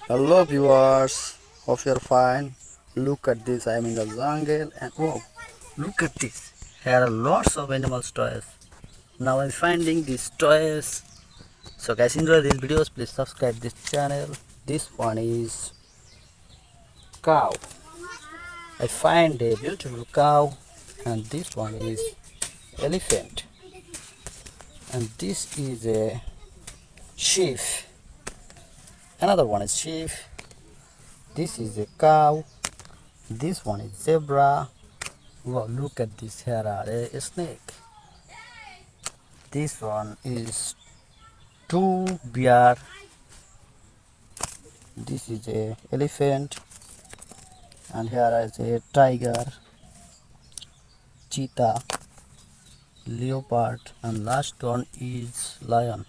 Hello viewers, hope you're fine. Look at this, I'm in the jungle and oh, look at this. Here are lots of animals toys. Now I'm finding these toys. So guys, enjoy these videos. Please subscribe this channel. This one is cow. I find a beautiful cow, and this one is elephant, and this is a sheep. Another one is sheep. This is a cow. This one is zebra. Wow, look at this, here are a snake. This one is two bear. This is a elephant, and here is a tiger, cheetah, leopard, and last one is lion.